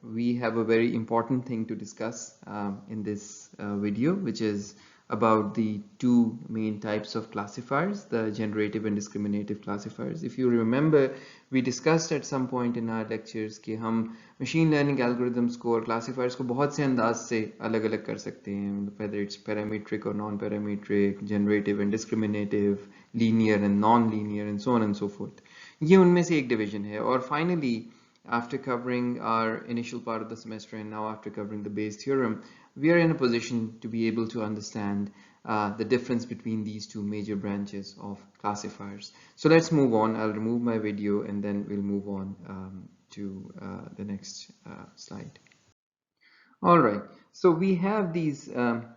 we have a very important thing to discuss in this video, which is about the two main types of classifiers, the generative and discriminative classifiers. If you remember, we discussed at some point in our lectures कि हम machine learning algorithms को और classifiers को बहुत से अंदाज से अलग अलग कर सकते हैं, whether it's parametric or non-parametric, generative and discriminative, linear and non-linear, and so on and so forth. ये उनमें से एक division है. और finally, after covering our initial part of the semester and now after covering the Bayes theorem, we are in a position to be able to understand the difference between these two major branches of classifiers. So let's move on. I'll remove my video and then we'll move on to the next slide. All right, so we have these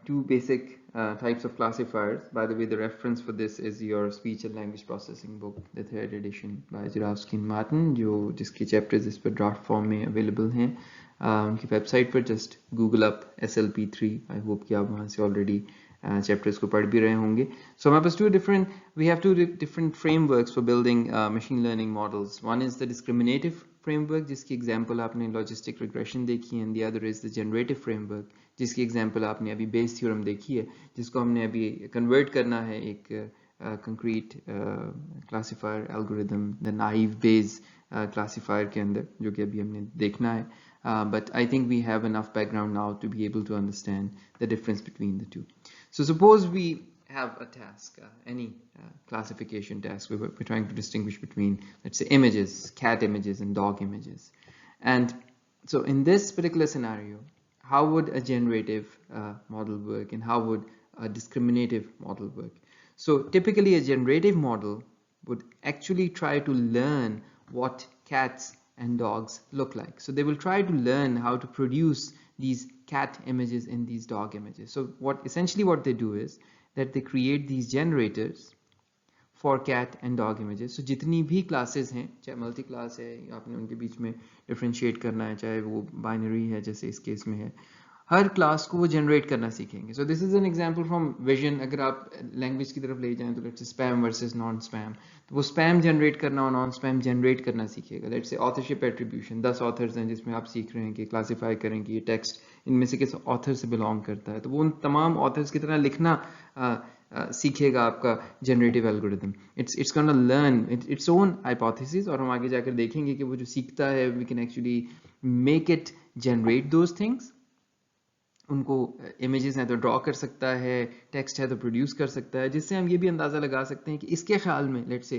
two basic types of classifiers. By the way, the reference for this is your speech and language processing book, the third edition by Jarowski and Martin, जिसके chapters इस पर draft form में available हैं. उनकी website पर just Google up SLP3. I hope कि आप वहाँ से already chapters को पढ़ भी रहे होंगे. So हमारे पास we have two different frameworks for building machine learning models. One is the discriminative framework, जिसकी example आपने logistic regression देखी है, and the other is the generative framework, जिसकी example आपने अभी Bayes theorem देखी है, जिसको हमने अभी convert करना है एक concrete classifier algorithm, the naive Bayes classifier के अंदर, जो कि अभी हमने देखना है. But I think we have enough background now to be able to understand the difference between the two. So suppose we have a task, any classification task, we're trying to distinguish between, let's say, images, cat images and dog images. And so in this particular scenario, how would a generative model work and how would a discriminative model work? So typically a generative model would actually try to learn what cats and dogs look like. So they will try to learn how to produce these cat images and these dog images. So essentially what they do is that they create these generators for cat and dog images. So जितनी भी classes हैं, चाहे multi class है, आपने उनके बीच में differentiate करना है, चाहे वो binary है जैसे इस case में है, हर क्लास को वो जनरेट करना सीखेंगे. So this is an example from vision. अगर आप लैंग्वेज की तरफ ले जाएं तो let's say spam versus non spam, तो वो स्पैम जनरेट करना और नॉन स्पैम जनरेट करना सीखेगा. Let's say authorship attribution, 10 authors हैं जिसमें आप सीख रहे हैं कि क्लासीफाई करें कि ये टेक्स्ट इनमें से किस ऑथर से बिलोंग करता है, तो वो उन तमाम ऑथर्स की तरह लिखना सीखेगा आपका generative algorithm. It's gonna learn its own hypothesis, और हम आगे जाकर देखेंगे कि वो जो सीखता है we can actually make it generate those things. उनको इमेजेस हैं तो ड्रॉ कर सकता है, टेक्स्ट है तो प्रोड्यूस कर सकता है, जिससे हम ये भी अंदाज़ा लगा सकते हैं कि इसके ख्याल में लेट्स से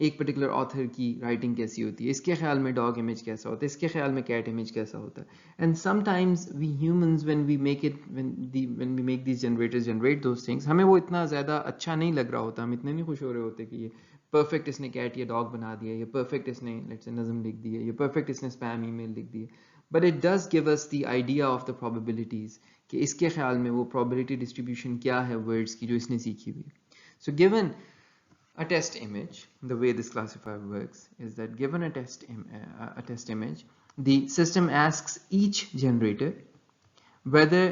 एक पर्टिकुलर ऑथर की राइटिंग कैसी होती है, इसके ख्याल में डॉग इमेज कैसा होता है, इसके ख्याल में कैट इमेज कैसा होता है. And sometimes we humans when we make these generators generate those things, हमें वो इतना ज़्यादा अच्छा नहीं लग रहा होता, हम इतने नहीं खुश हो रहे होते कि ये परफेक्ट इसने कैट या डॉग बना दिया, ये परफेक्ट इसने लेट्स से नज़म लिख दी है, ये परफेक्ट इसने स्पैम ईमेल लिख दी है. But it does give us the idea of the probabilities कि इसके ख्याल में वो probability distribution क्या है words की जो इसने सीखी हुई. So given a test image, the way this classifier works is that given a test image, the system asks each generator whether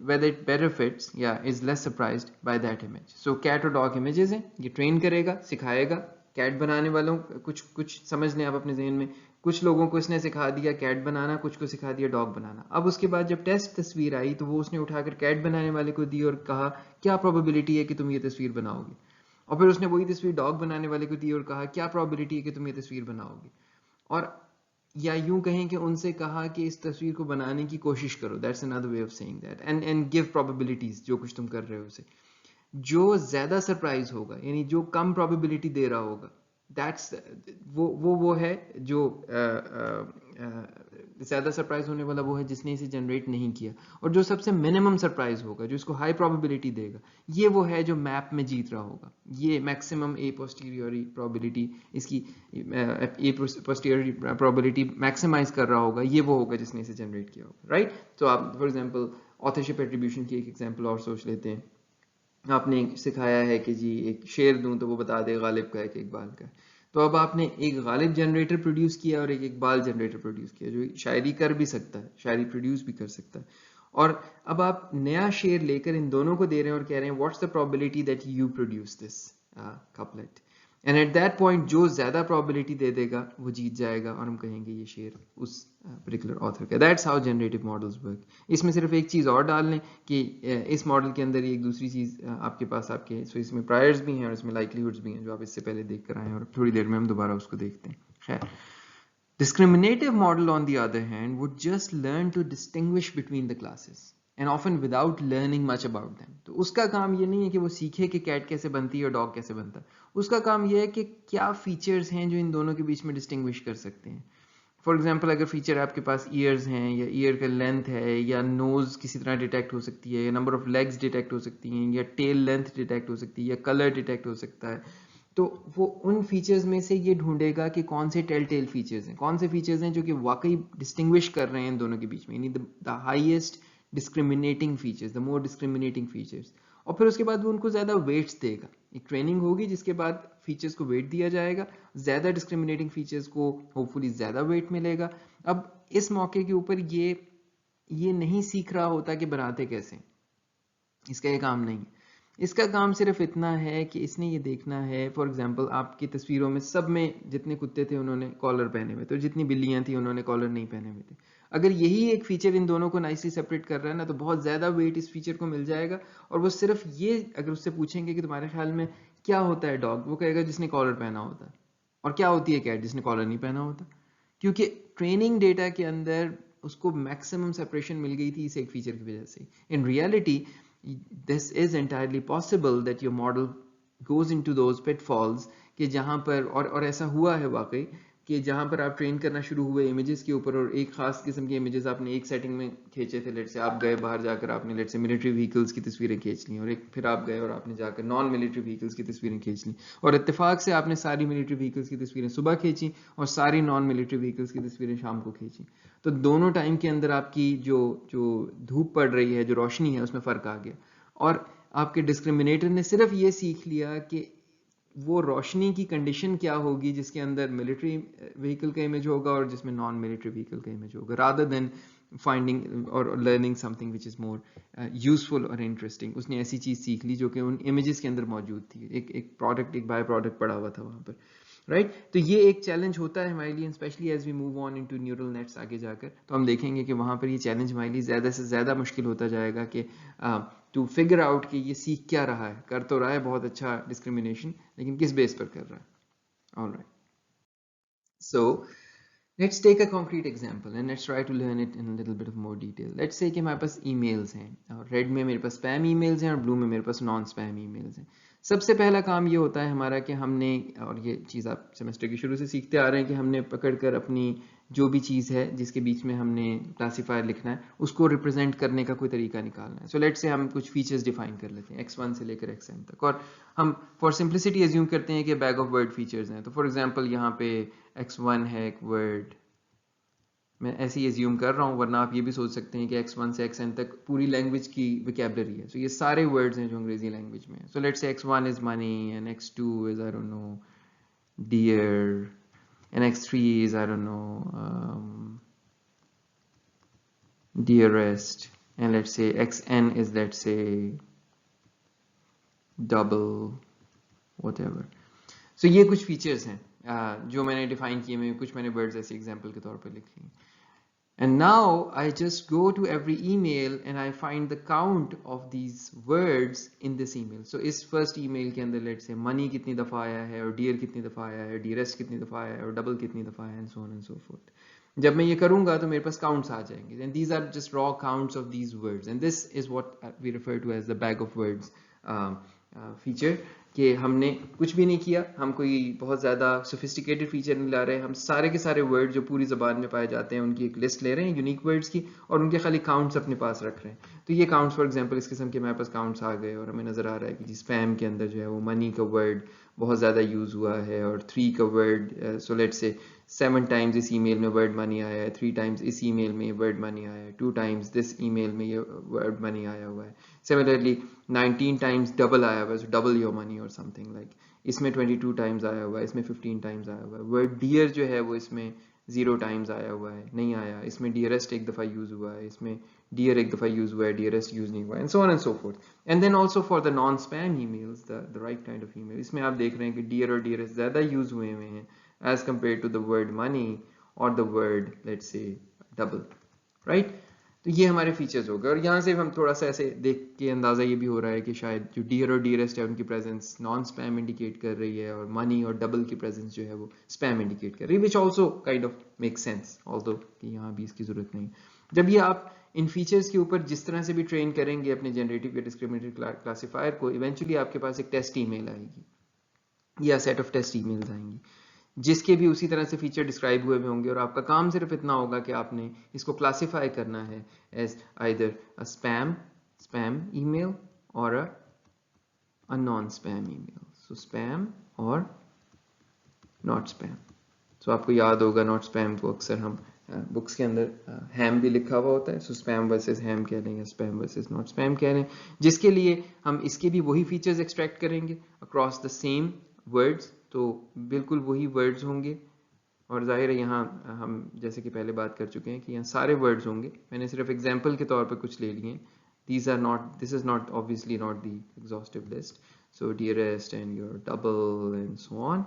whether it better fits is less surprised by that image. So cat और dog images हैं, ये train करेगा, सिखाएगा. Cat बनाने वालों कुछ समझ लें आप अपने जहन में, कुछ लोगों को इसने सिखा दिया कैट बनाना, कुछ को सिखा दिया डॉग बनाना. अब उसके बाद जब टेस्ट तस्वीर आई तो वो उसने उठाकर कैट बनाने वाले को दी और कहा क्या प्रोबेबिलिटी है कि तुम ये तस्वीर बनाओगे, और फिर उसने वही तस्वीर डॉग बनाने वाले को दी और कहा क्या प्रोबेबिलिटी है कि तुम ये तस्वीर बनाओगे, और या यूं कहें कि उनसे कहा कि इस तस्वीर को बनाने की कोशिश करो. That's another way of saying that, and give probabilities, जो कुछ तुम कर रहे हो उसे. जो ज्यादा सरप्राइज होगा यानी जो कम प्रोबेबिलिटी दे रहा होगा, दैट्स वो है जो ज्यादा सरप्राइज होने वाला वो है जिसने इसे जनरेट नहीं किया, और जो सबसे मिनिमम सरप्राइज होगा जो इसको हाई प्रोबेबिलिटी देगा, ये वो है जो मैप में जीत रहा होगा. ये मैक्सिमम ए पोस्टीरियरी प्रोबेबिलिटी, इसकी ए पोस्टीरियरी प्रोबेबिलिटी मैक्सिमाइज कर रहा होगा, ये वो होगा जिसने इसे जनरेट किया होगा. राइट. तो आप फॉर एग्जांपल ऑथरशिप एट्रीब्यूशन की एक एग्जांपल और सोच लेते हैं. आपने सिखाया है कि जी एक शेर दूं तो वो बता दे गालिब का है कि इकबाल का है. तो अब आपने एक गालिब जनरेटर प्रोड्यूस किया और एक इकबाल जनरेटर प्रोड्यूस किया जो शायरी कर भी सकता है, शायरी प्रोड्यूस भी कर सकता है, और अब आप नया शेर लेकर इन दोनों को दे रहे हैं और कह रहे हैं what's the probability that you produce this couplet. And at that point जो ज़्यादा प्रोबेबिलिटी दे देगा वो जीत जाएगा और हम कहेंगे ये शेर उस पर्टिकुलर ऑथर का। That's how generative models work. इसमें सिर्फ एक चीज़ और डाल लें कि इस मॉडल के अंदर एक दूसरी चीज़ आपके पास आपके सो इसमें प्रायर्स भी हैं और इसमें लाइकलीहुड्स भी हैं जो आप इससे पहले देख कर आए हैं और थोड़ी देर में हम दोबारा उसको देखते हैं। खैर, discriminative model, on the other hand, would just learn to distinguish between the classes and often without learning much about them. तो उसका काम ये नहीं है कि वो सीखे कि कैट कैसे बनती है और डॉग कैसे बनता है। उसका काम ये है कि क्या फीचर्स हैं जो इन दोनों के बीच में डिस्टिंग्विश कर सकते हैं। फॉर एग्जाम्पल, अगर फीचर आपके पास ईयर्स हैं या ईयर का लेंथ है या नोज किसी तरह डिटेक्ट हो सकती है या नंबर ऑफ लेग्स डिटेक्ट हो सकती हैं या टेल लेंथ डिटेक्ट हो सकती है या कलर डिटेक्ट हो सकता है, तो वो उन फीचर्स में से ये ढूंढेगा कि कौन से टेल टेल फीचर्स हैं, कौन से फीचर्स हैं जो कि वाकई डिस्टिंग्विश कर रहे हैं इन दोनों के बीच में, यानी the highest discriminating features, the more discriminating features. और फिर उसके बाद वो उनको ज़्यादा वेट्स देगा। एक ट्रेनिंग होगी जिसके बाद फीचर्स को वेट दिया जाएगा, ज़्यादा डिस्क्रिमिनेटिंग फीचर्स को होपफुली ज़्यादा वेट मिलेगा। अब इस मौके के ऊपर ये नहीं सीख रहा होता कि बनाते कैसे, इसका ये काम नहीं है। इसका काम सिर्फ इतना है कि इसने ये देखना है, फॉर एग्जांपल आपकी तस्वीरों में सब में जितने कुत्ते थे उन्होंने कॉलर पहने हुए थे और जितनी बिल्लियां थी उन्होंने कॉलर नहीं पहने हुए थे। अगर यही एक फीचर इन दोनों को नाइसली सेपरेट कर रहा है ना, तो बहुत ज़्यादा वेट इस फीचर को मिल जाएगा। और वो सिर्फ ये, अगर उससे पूछेंगे कि तुम्हारे ख्याल में क्या होता है डॉग, वो कहेगा जिसने कॉलर पहना होता है। और क्या होती है कैट, जिसने कॉलर नहीं पहना होता। क्योंकि ट्रेनिंग डेटा के अंदर उसको मैक्सिमम सेपरेशन मिल गई थी इस एक फीचर की वजह से। In reality this is entirely possible that your model goes into those pitfalls कि जहाँ पर और ऐसा हुआ है वाकई कि जहाँ पर आप ट्रेन करना शुरू हुए इमेजेस के ऊपर और एक खास किस्म के इमेजेस आपने एक सेटिंग में खींचे थे, लेट से आप गए बाहर जाकर आपने लेट से मिलिट्री व्हीकल्स की तस्वीरें खींच ली और एक फिर आप गए और आपने जाकर नॉन मिलिट्री व्हीकल्स की तस्वीरें खींच ली और इत्तेफाक से आपने सारी मिलिट्री व्हीकल्स की तस्वीरें सुबह खींची और सारी नॉन मिलिट्री व्हीकल्स की तस्वीरें शाम को खींची। तो दोनों टाइम के अंदर आपकी जो जो धूप पड़ रही है, जो रोशनी है, उसमें फ़र्क आ गया। और आपके डिस्क्रिमिनेटर ने सिर्फ ये सीख लिया कि वो रोशनी की कंडीशन क्या होगी जिसके अंदर मिलिट्री व्हीकल का इमेज होगा और जिसमें नॉन मिलिट्री व्हीकल का इमेज होगा, रादर देन फाइंडिंग और learning something which is more useful और इंटरेस्टिंग। उसने ऐसी चीज़ सीख ली जो कि उन इमेजेस के अंदर मौजूद थी, एक प्रोडक्ट, एक बाय प्रोडक्ट पड़ा हुआ था वहाँ पर, राइट। तो ये एक चैलेंज होता है हमारे लिए, specially as we move on into neural nets आगे जाकर। तो हम देखेंगे कि वहाँ पर ये चैलेंज हमारे लिए ज़्यादा से ज़्यादा मुश्किल होता जाएगा कि टू फिगर आउट कि ये सीख क्या रहा है, कर तो रहा है बहुत अच्छा डिस्क्रिमिनेशन, लेकिन किस बेस पर कर रहा है। Alright, so let's take a concrete example and let's try to learn it in a little bit of more detail. Let's say कि हमारे पास emails हैं और रेड में मेरे पास स्पैम emails हैं और ब्लू में मेरे पास नॉन स्पैम emails हैं। सबसे पहला काम ये होता है हमारा कि हमने, और ये चीज़ आप सेमेस्टर के शुरू से सीखते आ रहे हैं, कि हमने पकड़कर अपनी जो भी चीज़ है जिसके बीच में हमने क्लासीफायर लिखना है उसको रिप्रेजेंट करने का कोई तरीका निकालना है। सो लेट्स से हम कुछ फीचर्स डिफाइन कर लेते हैं x1 से लेकर xn तक, और हम फॉर सिंप्लिसिटी एज्यूम करते हैं कि बैग ऑफ वर्ड फीचर्स हैं। तो फॉर एग्जांपल यहाँ पे x1 है एक वर्ड, मैं ऐसे ही एज्यूम कर रहा हूँ, वरना आप ये भी सोच सकते हैं कि x1 से xn तक पूरी लैंग्वेज की वोकैबुलरी है। सो ये सारे वर्ड्स हैं जो अंग्रेजी लैंग्वेज में है। सो let's say x1 is money and x2 is I don't know dear and x3 is I don't know dearest, and let's say xn is let's say double whatever. So ये कुछ features हैं जो मैंने define किए, मैं कुछ मैंने words ऐसे एग्जांपल के तौर पर लिख लिए। And now I just go to every email and I find the count of these words in this email. So इस first email के अंदर let's say money कितनी दफ़ा आया है और dear कितनी दफ़ा आया है, dearest कितनी दफ़ा आया है और double कितनी दफ़ा आया है, and so on and so forth. जब मैं ये करूँगा तो मेरे पास counts आ जाएंगे, and these are just raw counts of these words, and this is what we refer to as the bag of words feature, कि हमने कुछ भी नहीं किया, हम कोई बहुत ज़्यादा सोफिस्टिकेटेड फीचर नहीं ला रहे, हम सारे के सारे वर्ड जो पूरी ज़बान में पाए जाते हैं उनकी एक लिस्ट ले रहे हैं यूनिक वर्ड्स की और उनके खाली काउंट्स अपने पास रख रहे हैं। तो ये काउंट्स फॉर एग्जांपल इस किस्म के हमारे पास काउंट्स आ गए और हमें नज़र आ रहा है कि जी स्पैम के अंदर जो है वो मनी का वर्ड बहुत ज़्यादा यूज़ हुआ है और 3 का वर्ड, सो लेट्स से 7 टाइम्स इस ईमेल में वर्ड मनी आया है, 3 टाइम्स इस ईमेल में वर्ड मनी आया है, 2 टाइम्स दिस ईमेल में ये वर्ड मनी आया हुआ है। सिमिलरली 19 टाइम्स डबल आया हुआ है, सो डबल योर मनी और समथिंग लाइक। इसमें 22 टाइम्स आया हुआ है, इसमें 15 टाइम्स आया हुआ है। वर्ड डियर जो है वो इसमें 0 टाइम्स आया हुआ है, नहीं आया, इसमें डियरेस्ट एक दफ़ा यूज़ हुआ है, इसमें डियर एक दफ़ा यूज़ हुआ है, डियरेस्ट यूज़ नहीं हुआ है, and so on and so forth. And then also for the non spam emails, the right kind of email, इसमें आप देख रहे हैं कि डियर और डियरेस्ट ज़्यादा यूज़ हुए हैं as compare to the word money और the word let's say double, right. तो ये हमारे फीचर्स हो गए, और यहाँ से हम थोड़ा सा ऐसे देख के अंदाज़ा ये भी हो रहा है कि शायद जो डियर और डियरेस्ट है उनकी प्रेजेंस नॉन स्पैम इंडिकेट कर रही है, और मनी और डबल की प्रेजेंस जो है वो स्पैम इंडिकेट कर रही है, which also kind of make sense, although कि यहाँ भी इसकी ज़रूरत नहीं. जब ये आप इन फीचर्स के ऊपर जिस तरह से भी ट्रेन करेंगे अपने जनरेटिव या डिस्क्रिमिनेटिव क्लासीफायर को, इवेंचुअली आपके पास एक टेस्ट ईमेल आएगी या सेट ऑफ टेस्ट ईमेल्स आएंगी जिसके भी उसी तरह से फीचर डिस्क्राइब हुए होंगे, और आपका काम सिर्फ इतना होगा कि आपने इसको क्लासिफाई करना है as either a spam email और a non spam email. So spam और नॉट स्पैम. सो आपको याद होगा नॉट स्पैम को अक्सर हम बुक्स के अंदर हैम भी लिखा हुआ होता है, सो स्पैम वर्सेस हैम कह लें या स्पैम वर्सेस नॉट स्पैम कह लें, जिसके लिए हम इसके भी वही फीचर्स एक्सट्रैक्ट करेंगे अक्रॉस द सेम वर्ड्स. तो बिल्कुल वही वर्ड्स होंगे, और जाहिर है यहाँ हम जैसे कि पहले बात कर चुके हैं कि यहाँ सारे वर्ड्स होंगे, मैंने सिर्फ एग्जांपल के तौर पे कुछ ले लिए. This is not obviously not the exhaustive list. So dearest and your double and so on.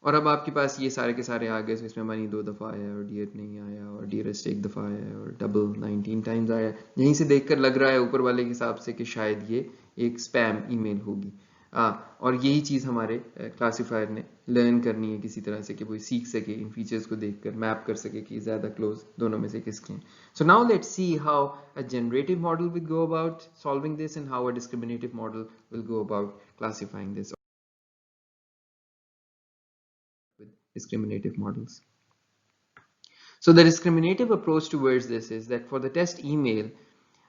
और अब आपके पास ये सारे के सारे आ गए, इसमें मनी 2 दफ़ा आया और डियर नहीं आया, और डियरेस्ट 1 दफ़ा आया, और डबल 19 टाइम्स आया. यहीं से देखकर लग रहा है ऊपर वाले के हिसाब से कि शायद ये एक स्पैम ईमेल होगी. और यही चीज़ हमारे क्लासीफायर ने लर्न करनी है किसी तरह से कि वो सीख सके, इन फीचर्स को देखकर मैप कर सके कि ज़्यादा क्लोज दोनों में से किसके हैं. So now let's see how a generative model will go about solving this and how a discriminative model will go about classifying this with discriminative models. So the discriminative approach towards this is that for the test email,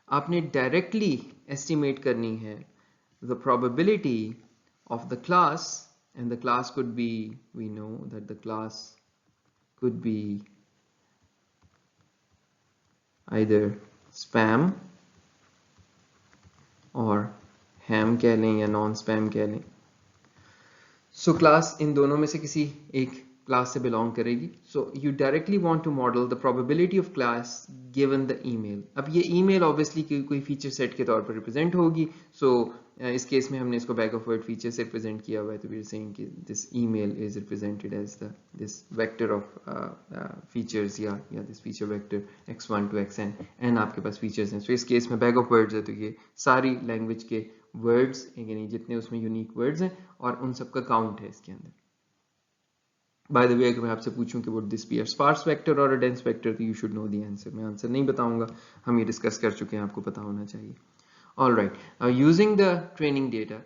आपने directly estimate करनी है the probability of the class, and the class could be, we know that the class could be either spam or ham कह लें या non spam कह लें. So class in दोनों में से किसी एक क्लास से बिलोंग करेगी. So you directly want to model the probability of class given the email. अब ये ईमेल ऑब्वियसली कोई फीचर सेट के तौर पर रिप्रेजेंट होगी. सो इस केस में हमने इसको बैक ऑफ वर्ड फीचर से रिप्रेजेंट किया हुआ है, तो वी आर सेइंग कि this email is represented as this vector of features या this feature vector x1 to xn, N आपके पास फीचर्स हैं. सो इस केस में बैक ऑफ वर्ड्स है, तो ये सारी लैंग्वेज के वर्ड्स यानी जितने उसमें यूनिक वर्ड्स हैं और उन सब का काउंट है इसके अंदर. बाय द वे अगर मैं आपसे पूछूं कि would this be a sparse vector और अ डेंस वेक्टर, तो you should know the answer. मैं आंसर नहीं बताऊंगा, हम ये डिस्कस कर चुके हैं, आपको पता होना चाहिए. Alright, using the training data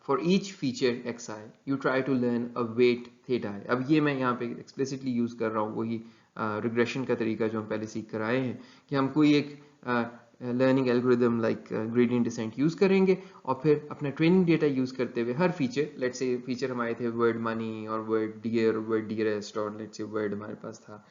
for each feature xi you try to learn a weight theta. अब ये मैं यहाँ पे एक्सप्लिसिटली यूज कर रहा हूँ वही रिग्रेशन का तरीका जो हम पहले सीख कर आए हैं, कि हम कोई एक learning algorithm like gradient descent use करेंगे, और फिर अपना ट्रेनिंग डेटा यूज करते हुए हर फीचर, लेट्स से फीचर हमारे थे वर्ड मनी और वर्ड डियर, वर्ड डियरेस्ट, और लेट्स से वर्ड हमारे पास था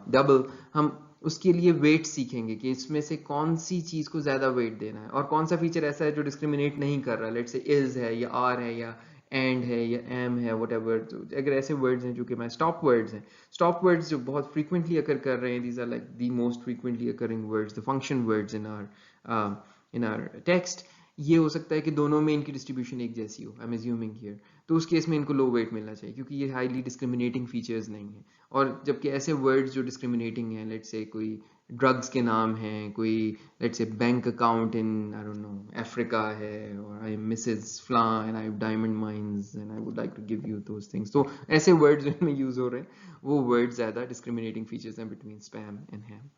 डबल, हम उसके लिए वेट सीखेंगे कि इसमें से कौन सी चीज को ज्यादा वेट देना है, और कौन सा फीचर ऐसा है जो डिस्क्रिमिनेट नहीं कर रहा, लेट्स से इज है या आर है या एंड है या एम है, व्हाटएवर. तो अगर ऐसे वर्ड्स हैं जो कि मैं स्टॉप वर्ड्स हैं, स्टॉप वर्ड्स जो बहुत फ्रीक्वेंटली अकर कर रहे हैं, these are like the most frequently occurring words, the function words in our text. ये हो सकता है कि दोनों में इनकी डिस्ट्रीब्यूशन एक जैसी हो, आई एम अज्यूमिंग हियर, तो उस केस में इनको लो वेट मिलना चाहिए क्योंकि ये हाईली डिस्क्रिमिनेटिंग फीचर्स नहीं है. और जबकि ऐसे वर्ड्स जो डिस्क्रिमिनेटिंग हैं, लेट्स से कोई ड्रग्स के नाम हैं, कोई let's say bank account in I don't know Africa है, और I am Mrs Fla and I have diamond mines and I would like to give you those things, तो ऐसे वर्ड्स जिनमें यूज हो रहे हैं वो वर्ड्स ज्यादा डिस्क्रिमिनेटिंग फीचर्स हैं बिटवीन स्पैम एंड हैम.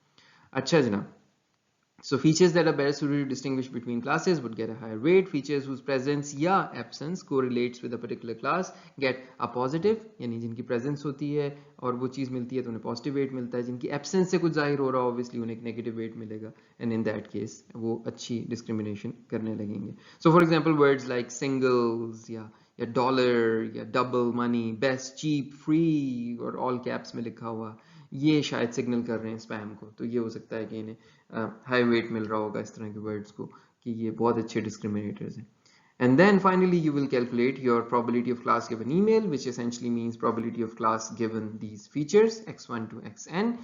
अच्छा जनाब, so features that are better suited to distinguish between classes would get a higher weight. Features whose presence या absence correlates with a particular class get a positive, यानी जिनकी presence होती है और वो चीज़ मिलती है तो उन्हें positive weight मिलता है, जिनकी absence से कुछ जाहिर हो रहा है obviously उन्हें एक negative weight मिलेगा, and in that case वो अच्छी discrimination करने लगेंगे. So for example words like singles या डॉलर या double money, best, cheap, free और ऑल कैप्स में लिखा हुआ, ये शायद सिग्नल कर रहे हैं स्पैम को. तो ये हो सकता है कि इन्हें हाई वेट मिल रहा होगा इस तरह के वर्ड्स को, कि ये बहुत अच्छे डिस्क्रिमिनेटर्स हैं. And then finally you will calculate your probability of class given email, which essentially means probability of class given these features x1 to xn.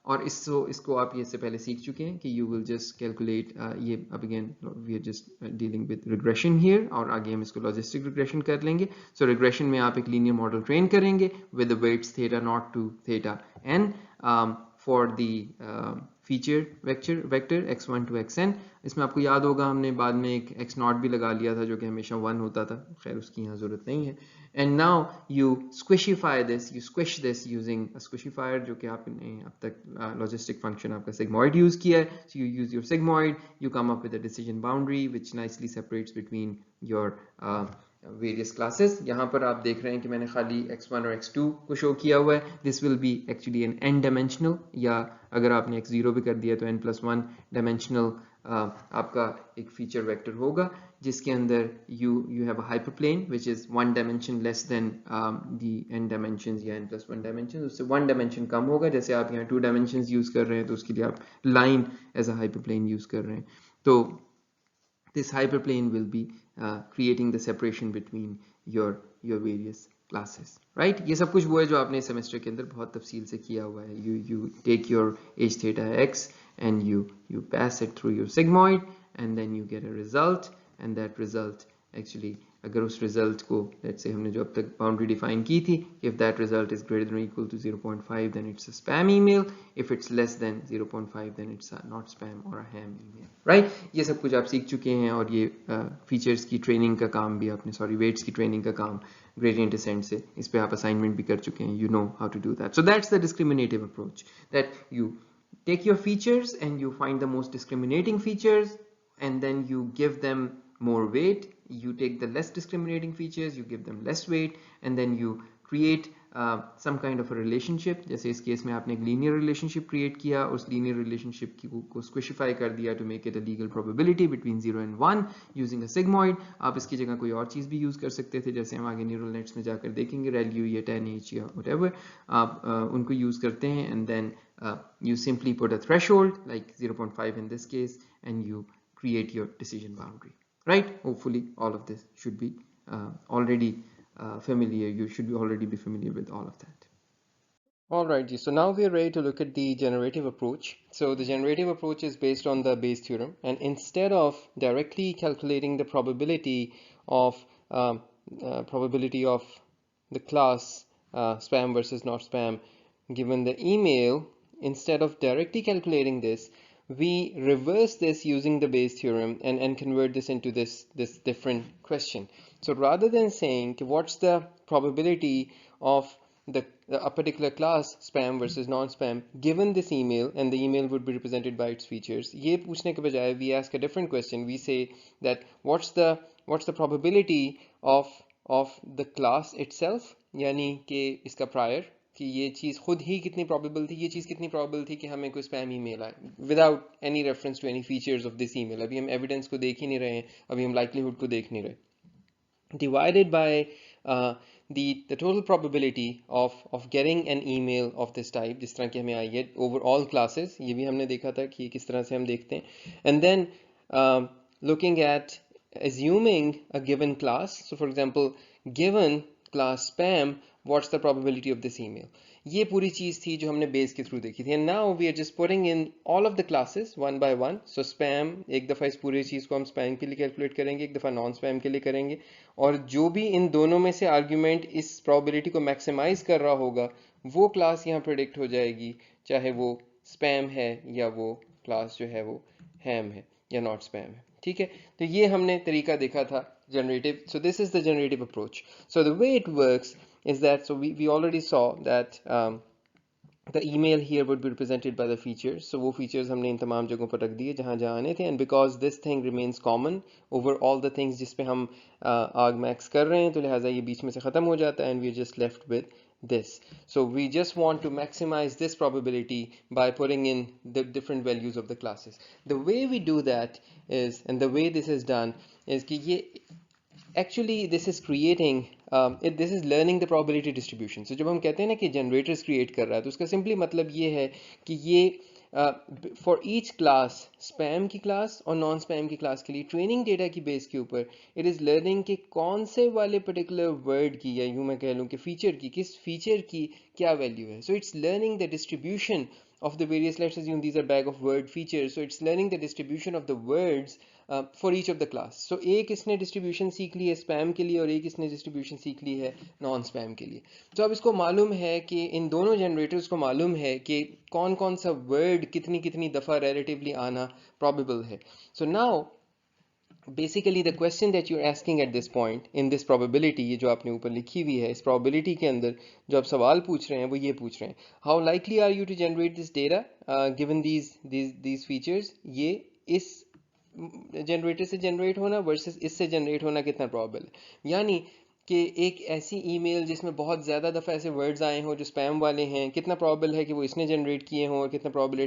और इसको आप ये से पहले सीख चुके हैं कि you will just calculate ये अब again we are just dealing with regression here और आगे हम इसको logistic regression कर लेंगे. So regression में आप एक linear model train करेंगे with the weights theta naught to theta n for the feature vector x1 to xn. इसमें आपको याद होगा हमने बाद में एक x0 भी लगा लिया था जो कि हमेशा 1 होता था, खैर उसकी यहाँ ज़रूरत नहीं है. And now you squishify this, you squish this using a squishifier जो कि आपने अब तक logistic function आपका sigmoid use किया है. So you use your sigmoid, you come up with a decision boundary which nicely separates between your various classes. यहाँ पर आप देख रहे हैं कि मैंने खाली x1 और x2 को शो किया हुआ है. This will be actually an n dimensional, या अगर आपने x0 भी कर दिया तो n+1 dimensional आपका एक feature vector होगा जिसके अंदर you have a hyperplane which is 1 dimension less than the n dimensions या n+1 dimensions. उससे 1 dimension कम होगा. जैसे आप यहाँ 2 dimensions use कर रहे हैं तो उसके लिए आप line as a hyperplane use कर रहे हैं. तो this hyperplane will be creating the separation between your various classes, right? ये सब कुछ वो है जो आपने सेमेस्टर के अंदर बहुत तफसील से किया हुआ है. You take your h theta x and you pass it through your sigmoid and then you get a result, and that result actually अगर उस result को let's say हमने जो अब तक boundary define की थी, if that result is greater than or equal to 0.5 then it's a spam email, if it's less than 0.5 then it's a not spam or a ham email, right? ये सब कुछ आप सीख चुके हैं और ये features की training का काम भी आपने weights की training का काम gradient descent से इस पे आप assignment भी कर चुके हैं. You know how to do that. So that's the discriminative approach, that you take your features and you find the most discriminating features and then you give them more weight. You take the less discriminating features, you give them less weight, and then you create some kind of a relationship. जैसे इस case में आपने एक linear relationship create किया, उस linear relationship को squishify कर दिया to make it a legal probability between 0 and 1 using a sigmoid. आप इसकी जगह कोई और चीज़ भी use कर सकते थे, जैसे हम आगे neural nets में जाकर देखेंगे, ReLU या 10H या whatever आप उनको use करते हैं, and then you simply put a threshold like 0.5 in this case and you create your decision boundary. Right? Hopefully all of this should be already familiar. You should already be familiar with all of that. Alright, so now we are ready to look at the generative approach. So the generative approach is based on the Bayes theorem, and instead of directly calculating the probability of the class spam versus not spam given the email, instead of directly calculating this, we reverse this using the Bayes theorem and convert this into this different question. So rather than saying what's the probability of a particular class spam versus non-spam given this email, and the email would be represented by its features, ये पूछने के बजाय we ask a different question. We say that what's the probability of the class itself, यानी कि इसका prior, कि ये चीज़ खुद ही कितनी probable थी, ये चीज़ कितनी probable थी कि हमें कोई spam email आए, without any reference to any features of this email. अभी हम evidence को देख ही नहीं रहे हैं, अभी हम likelihood को देख नहीं रहे. Divided by the total probability of getting an email of this type, जिस तरह की हमें आई है, over all classes, ये भी हमने देखा था कि किस तरह से हम देखते हैं, and then looking at assuming a given class. So for example, given class spam, what's the probability of this email? ये पूरी चीज़ थी जो हमने बेस के थ्रू देखी थी, and now we are just putting in all of the classes one by one. So spam, एक दफ़ा इस पूरी चीज़ को हम spam के लिए कैलकुलेट करेंगे, एक दफ़ा नॉन स्पैम के लिए करेंगे, और जो भी इन दोनों में से आर्ग्यूमेंट इस probability को मैक्सिमाइज कर रहा होगा वो क्लास यहाँ प्रेडिक्ट हो जाएगी, चाहे वो spam है या वो क्लास जो है वो ham है या नॉट spam है. ठीक है, तो ये हमने तरीका देखा था generative. So this is the generative approach. So the way it works is that, so we already saw that the email here would be represented by the features. So वो features हमने इन तमाम जगहों पर रख दिए जहाँ जहाँ आने थे, and because this thing remains common over all the things जिस पे हम argmax कर रहे हैं, तो लिहाजा ये बीच में से ख़त्म हो जाता है, and we're just left with this. So we just want to maximize this probability by putting in the different values of the classes. The way we do that is, and the way this is done is कि ये actually this is creating this is learning the probability distribution. So जब हम कहते हैं ना कि generators create कर रहा है, तो उसका simply मतलब ये है कि ये फॉर ईच क्लास, स्पैम की क्लास और नॉन स्पैम की क्लास के लिए ट्रेनिंग डेटा की बेस के ऊपर इट इज़ लर्निंग कि कौन से वाले पर्टिकुलर वर्ड की, या यूँ मैं कह लूँ कि फीचर की, किस फीचर की क्या वैल्यू है. So it's learning the distribution of the various, let's assume these are bag of word features, so it's learning the distribution of the words for each of the class. So एक इसने distribution सीख ली है spam के लिए और एक इसने distribution सीख ली है non spam के लिए. तो अब इसको मालूम है कि इन दोनों generators को मालूम है कि कौन कौन सा word कितनी कितनी दफ़ा relatively आना probable है. So now basically the question that you're asking at this point in this probability, ये जो आपने ऊपर लिखी हुई है इस probability के अंदर जो आप सवाल पूछ रहे हैं वो ये पूछ रहे हैं, how likely are you to generate this data given these features. ये इस जनरेटर से जनरेट होना वर्सेस इससे जनरेट होना कितना प्रॉबल है. यानी कि एक ऐसी ईमेल जिसमें बहुत ज़्यादा दफ़ा ऐसे वर्ड्स आए हों जो स्पैम वाले हैं, कितना प्रॉबल है कि वो इसने जनरेट किए हों और कितना प्रॉबल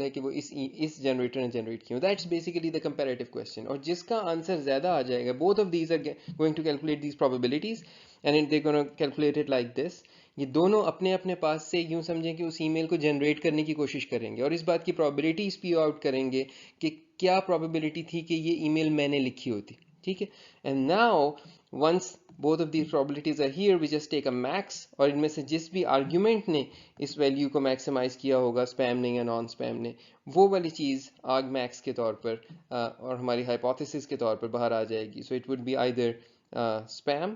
है कि वो इस जनरेटर ने जनरेट किए हों. That's basically the comparative question. और जिसका आंसर ज़्यादा आ जाएगा, both of these are going to calculate these probabilities and they gonna calculate it like this. ये दोनों अपने अपने पास से यूं समझें कि उस ईमेल को जनरेट करने की कोशिश करेंगे और इस बात की प्रोबेबिलिटी स्पी आउट करेंगे कि क्या प्रोबेबिलिटी थी कि ये ईमेल मैंने लिखी होती. ठीक है. And now once both of these probabilities are here, we just take a max और इनमें से जिस भी argument ने इस value को maximize किया होगा spam ने या non spam ने, वो वाली चीज़ arg max के तौर पर और हमारी hypothesis के तौर पर बाहर आ जाएगी. So it would be either spam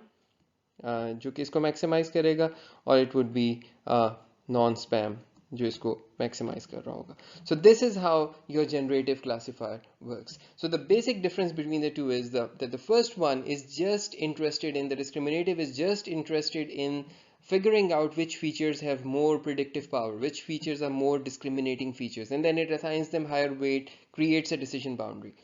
जो कि इसको maximize करेगा और it would be non spam जो इसको maximize कर रहा होगा. So this is how your generative classifier works. So the basic difference between the two is that the first one is just interested in, the discriminative is just interested in figuring out which features have more predictive power, which features are more discriminating features, and then it assigns them higher weight, creates a decision boundary.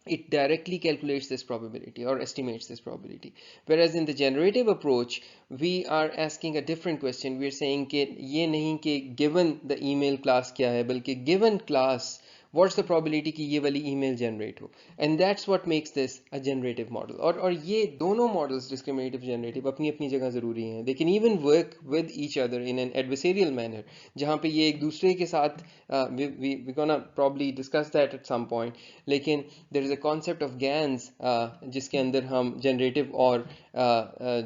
It directly calculates this probability or estimates this probability. Whereas in the generative approach, we are asking a different question. We are saying कि ये नहीं कि given the email class क्या है, बल्कि given class what's the probability कि ये वाली email generate हो. And that's what makes this a generative model. और ये दोनों models discriminative generative अपनी अपनी जगह ज़रूरी हैं. They can even work with each other in an adversarial manner, जहाँ पे ये एक दूसरे के साथ we're gonna probably discuss that at some point. लेकिन there is a concept of GANs जिसके अंदर हम generative और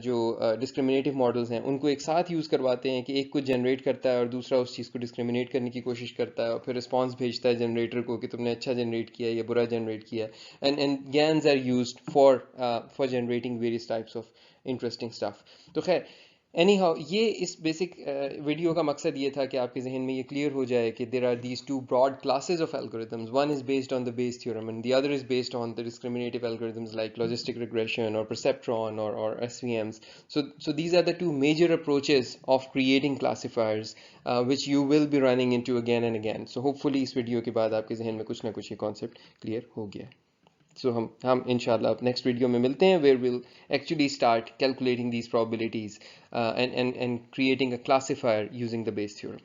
जो discriminative models हैं उनको एक साथ यूज़ करवाते हैं कि एक कुछ generate करता है और दूसरा उस चीज़ को discriminate करने की कोशिश करता है और फिर response भेजता है generator को कि तुमने अच्छा generate किया या बुरा generate किया. And GANs are used for generating various types of interesting stuff. तो खैर एनी हाउ ये इस बेसिक वीडियो का मकसद ये था कि आपके जहन में ये क्लियर हो जाए कि there are these two broad classes of algorithms. One is based on the Bayes theorem and the other is based on the discriminative algorithms like logistic regression और perceptron or SVMs. So these are the two major approaches of creating classifiers which you will be running into again and again. So hopefully इस video के बाद आपके जहन में कुछ ना कुछ ये कॉन्सेप्ट क्लियर हो गया. So हम इंशाल्लाह अब नेक्स्ट वीडियो में मिलते हैं where we'll actually start calculating these probabilities and creating a classifier using the Bayes theorem.